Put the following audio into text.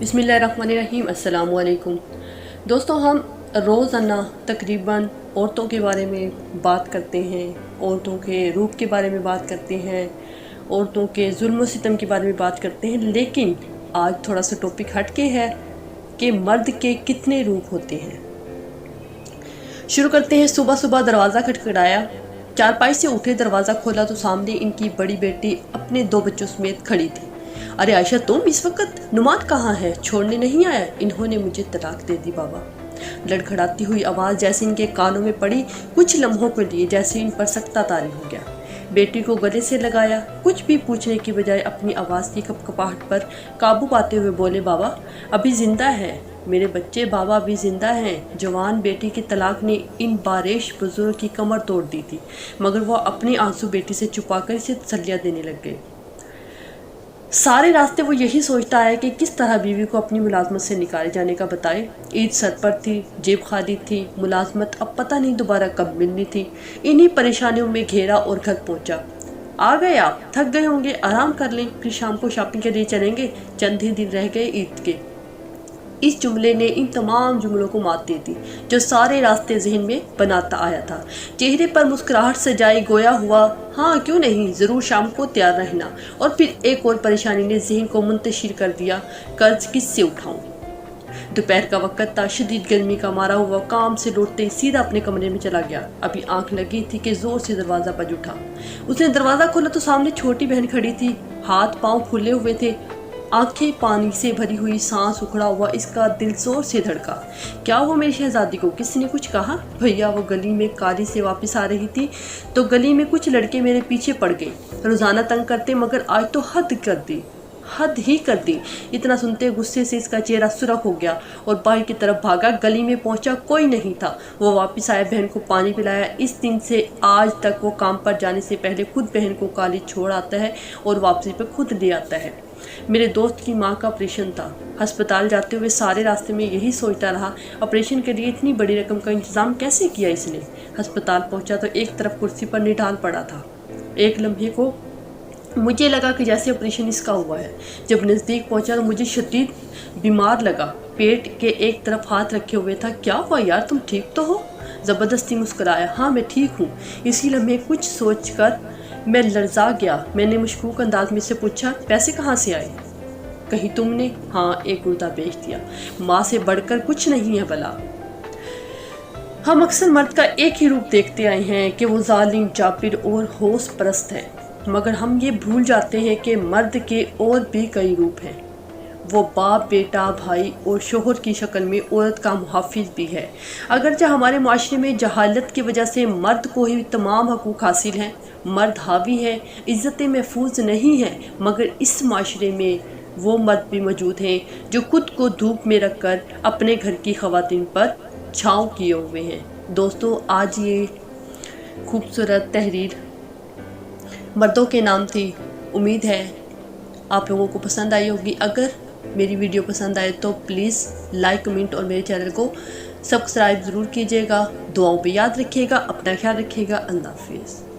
बिस्मिल्लाहिर्रहमानिर्रहीम। अस्सलाम वालेकुम दोस्तों, हम रोज़ाना तकरीबन औरतों के बारे में बात करते हैं, औरतों के रूप के बारे में बात करते हैं, औरतों के जुल्म सितम के बारे में बात करते हैं। लेकिन आज थोड़ा सा टॉपिक हटके है कि मर्द के कितने रूप होते हैं। शुरू करते हैं। सुबह सुबह दरवाज़ा खटखटाया, चारपाई से उठे, दरवाज़ा खोला तो सामने इनकी बड़ी बेटी अपने 2 बच्चों समेत खड़ी थी। अरे आयशा, तुम इस वक्त? नुमान कहाँ है? छोड़ने नहीं आया? इन्होंने मुझे तलाक दे दी बाबा। लड़खड़ाती हुई आवाज़ जैसे इनके कानों में पड़ी, कुछ लम्हों के लिए जैसे इन पर सख्ता तारी हो गया। बेटी को गले से लगाया, कुछ भी पूछने की बजाय अपनी आवाज़ की कपकपाहट पर काबू पाते हुए बोले, बाबा अभी जिंदा है, मेरे बच्चे बाबा अभी जिंदा हैं। जवान बेटी के तलाक ने इन बारिश बुजुर्ग की कमर तोड़ दी थी, मगर वह अपने आंसू बेटी से छुपाकर इसे तसल्लियाँ देने लग गए। सारे रास्ते वो यही सोचता है कि किस तरह बीवी को अपनी मुलाजमत से निकाले जाने का बताए। ईद सर पर थी, जेब खाली थी, मुलाजमत अब पता नहीं दोबारा कब मिलनी थी। इन्हीं परेशानियों में घेरा और घर पहुंचा। आ गए आप? थक गए होंगे, आराम कर लें, फिर शाम को शॉपिंग के लिए चलेंगे, चंद ही दिन रह गए ईद के। इस जुमले ने इन तमाम जुमलों को मात दे दी जो सारे रास्ते जहन में बनाता आया था। चेहरे पर मुस्कुराहट सजाई गोया हुआ, हाँ क्यों नहीं, ज़रूर शाम को तैयार रहना। और फिर एक और परेशानी ने जहन को मुंतशिर कर दिया, कर्ज किससे उठाऊं। दोपहर का वक्त था, शदीद गर्मी का मारा हुआ काम से लौटते सीधा अपने कमरे में चला गया। अभी आंख लगी थी कि जोर से दरवाज़ा बज उठा। उसने दरवाज़ा खोला तो सामने छोटी बहन खड़ी थी, हाथ पाँव फूले हुए थे, आंखें पानी से भरी हुई, सांस उखड़ा हुआ। इसका दिल जोर से धड़का। क्या वो मेरी शहजादी को किसी ने कुछ कहा? भैया, वो गली में कारी से वापस आ रही थी तो गली में कुछ लड़के मेरे पीछे पड़ गए। रोज़ाना तंग करते, मगर आज तो हद कर दी, हद ही कर दी। इतना सुनते गुस्से से इसका चेहरा सुर्ख हो गया और बाहर की तरफ भागा। गली में पहुंचा, कोई नहीं था। वो वापस आया, बहन को पानी पिलाया। इस दिन से आज तक वो काम पर जाने से पहले खुद बहन को कॉलेज छोड़ आता है और वापसी पर खुद ले आता है। मेरे दोस्त की माँ का ऑपरेशन था। अस्पताल जाते हुए सारे रास्ते में यही सोचता रहा, ऑपरेशन के लिए इतनी बड़ी रकम का इंतजाम कैसे किया इसने। अस्पताल पहुंचा तो एक तरफ कुर्सी पर निढाल पड़ा था। एक लम्हे को मुझे लगा कि जैसे ऑपरेशन इसका हुआ है। जब नज़दीक पहुंचा तो मुझे शदीद बीमार लगा, पेट के एक तरफ हाथ रखे हुए था। क्या हुआ यार, तुम ठीक तो हो? ज़बरदस्ती मुस्कुराया, हाँ मैं ठीक हूँ। इसी लम्हे कुछ सोचकर मैं लर्जा गया। मैंने मशकूक अंदाज में से पूछा, पैसे कहाँ से आए? कहीं तुमने? हाँ, एक गुर्दा बेच दिया। माँ से बढ़कर कुछ नहीं है भला। हम अक्सर मर्द का एक ही रूप देखते आए हैं कि वो जालिम, जाबिर और होश परस्त है, मगर हम ये भूल जाते हैं कि मर्द के और भी कई रूप हैं। वो बाप, बेटा, भाई और शोहर की शक्ल में औरत का मुहाफिज भी है। अगरचे हमारे माशरे में जहालत की वजह से मर्द को ही तमाम हकूक़ हासिल हैं, मर्द हावी है, इज़्ज़तें महफूज नहीं हैं, मगर इस माशरे में वो मर्द भी मौजूद हैं जो खुद को धूप में रखकर अपने घर की ख़वातीन पर छाँव किए हुए हैं। दोस्तों, आज ये खूबसूरत तहरीर मर्दों के नाम थी। उम्मीद है आप लोगों को पसंद आई होगी। अगर मेरी वीडियो पसंद आए तो प्लीज़ लाइक, कमेंट और मेरे चैनल को सब्सक्राइब ज़रूर कीजिएगा। दुआओं में याद रखिएगा, अपना ख्याल रखिएगा। अल्लाह हाफिज़।